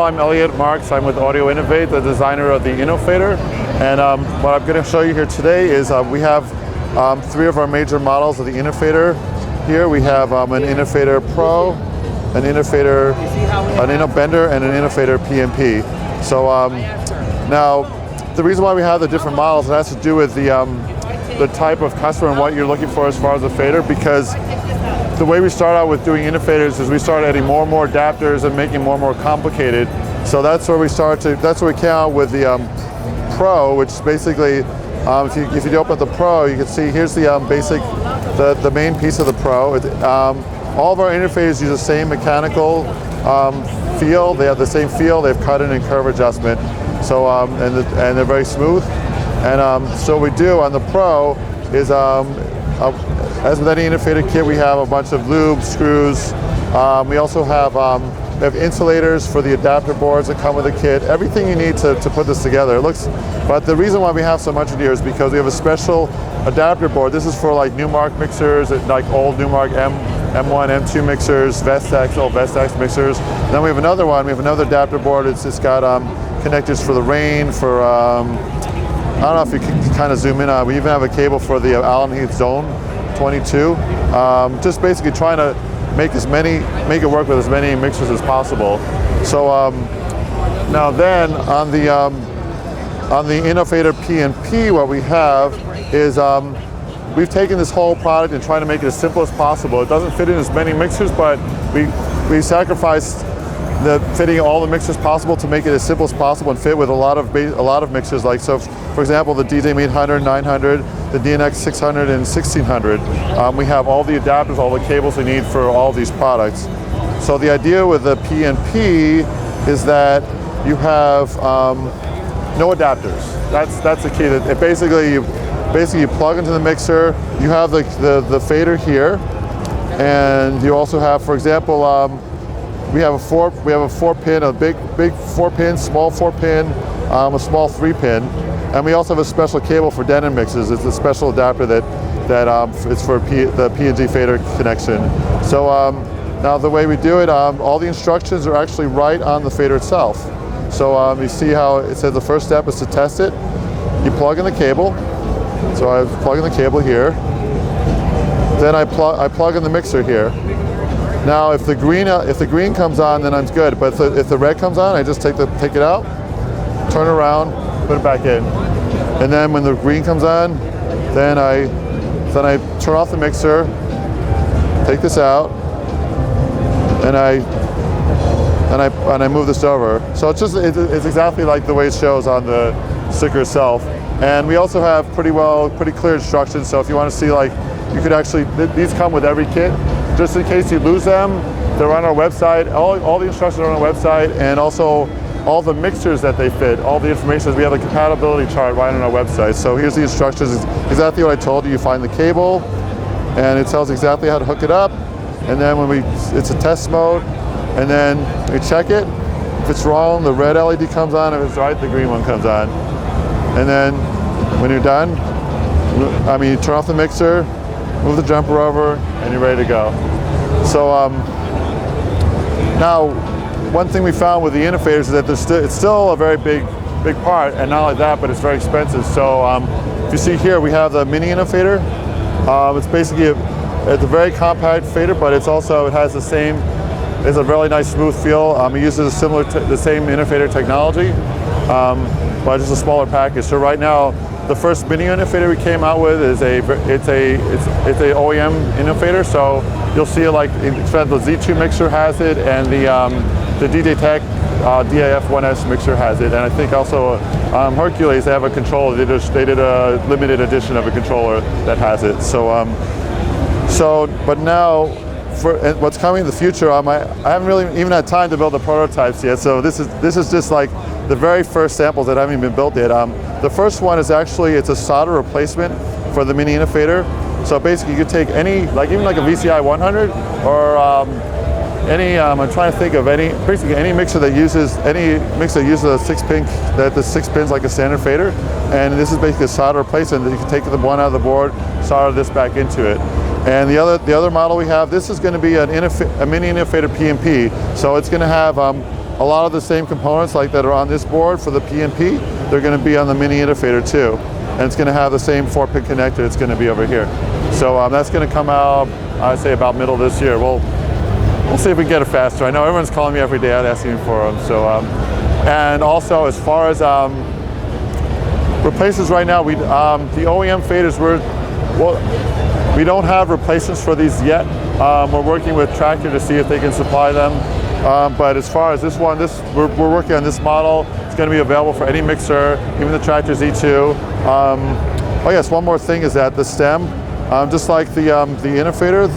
I'm Elliot Marx. I'm with Audio Innovate, the designer of the InnoFader. And what I'm going to show you here today is we have 3 of our major models of the InnoFader here. We have an InnoFader Pro, an InnoFader, an InnoBender, and an InnoFader PMP. So now, the reason why we have the different models, it has to do with the type of customer and what you're looking for as far as the fader, because the way we start out with doing InnoFaders is we start adding more and more adapters and making more and more complicated. So that's where we that's where we came out with the Pro, which is basically, if you open up the Pro, you can see here's the the main piece of the Pro. All of our InnoFaders use the same mechanical feel. They have the same feel. They have cut-in and curve adjustment. So and they're very smooth. And so what we do on the Pro is, as with any InnoFader kit, we have a bunch of lubes, screws. We also have insulators for the adapter boards that come with the kit. Everything you need to put this together. But the reason why we have so much in here is because we have a special adapter board. This is for like Newmark mixers, like old Newmark M1, M2 mixers, old Vestax mixers. Then we have another one. We have another adapter board. It's got connectors for the rain, for I don't know if you can kind of zoom in on. We even have a cable for the Allen Heath Zone 22. Just basically trying to make it work with as many mixers as possible. So now then on the InnoFader PMP, what we have is we've taken this whole product and trying to make it as simple as possible. It doesn't fit in as many mixers, but we sacrificed fitting all the mixers possible to make it as simple as possible and fit with a lot of mixers. Like, so for example, the DJM 800, 900, the DNX 600 and 1600. We have all the adapters, all the cables we need for all these products. So the idea with the PNP is that you have no adapters. That's the key. That basically you plug into the mixer. You have the fader here, and you also have, for example, we have a 4-pin, a big 4-pin, small 4-pin, a small 3-pin, and we also have a special cable for Denon mixes. It's a special adapter that it's for the P&G fader connection. So now the way we do it, all the instructions are actually right on the fader itself. So you see how it says the first step is to test it. You plug in the cable. So I plug in the cable here. Then I plug in the mixer here. Now, if the green comes on, then I'm good. But if the red comes on, I just take it out, turn it around, put it back in, and then when the green comes on, then I turn off the mixer, take this out, and I move this over. So it's exactly like the way it shows on the sticker itself. And we also have pretty clear instructions. So if you want to see, like, you could actually, these come with every kit. Just in case you lose them, they're on our website. All the instructions are on our website, and also all the mixers that they fit, all the information. We have a compatibility chart right on our website. So here's the instructions. It's exactly what I told you. You find the cable, and it tells exactly how to hook it up. And then it's a test mode, and then we check it. If it's wrong, the red LED comes on. If it's right, the green one comes on. And then when you're done, you turn off the mixer, move the jumper over, and you're ready to go. So now, one thing we found with the InnoFaders is that it's still a very big part, and not only that, but it's very expensive. So if you see here, we have the mini InnoFader. It's basically it's a very compact fader, but it has a really nice smooth feel. It uses the same InnoFader technology, but just a smaller package. So right now, the first mini InnoFader we came out with is a OEM InnoFader. So you'll see it, like, the Z2 mixer has it, and the DJ Tech DAF1S mixer has it, and I think also Hercules, they have a controller. They did a limited edition of a controller that has it. But now, for what's coming in the future, I haven't really even had time to build the prototypes yet. So this is just like the very first samples that haven't even been built yet. The first one is actually, it's a solder replacement for the mini InnoFader. So basically, you could take even like a VCI 100 or I'm trying to think of basically any mixer that uses a 6-pin, that the 6 pins like a standard fader. And this is basically a solder replacement that you can take the one out of the board, solder this back into it. And the other model we have, this is going to be a mini InnoFader PMP. So it's going to have a lot of the same components like that are on this board for the PNP, they're going to be on the mini InnoFader too. And it's going to have the same 4-pin connector it's going to be over here. So that's going to come out, I'd say about middle of this year. We'll see if we can get it faster. I know everyone's calling me every day out asking for them. So, and also as far as replacements right now, the OEM faders, we don't have replacements for these yet. We're working with Tractor to see if they can supply them. But as far as this one, we're working on this model. It's going to be available for any mixer, even the Tractor Z2. Oh yes, one more thing is that the stem, just like the InnoFader,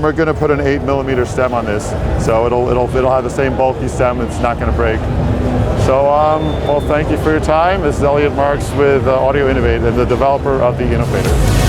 we're going to put an 8mm stem on this, so it'll have the same bulky stem. It's not going to break. So, well, thank you for your time. This is Elliot Marx with Audio Innovate and the developer of the InnoFader.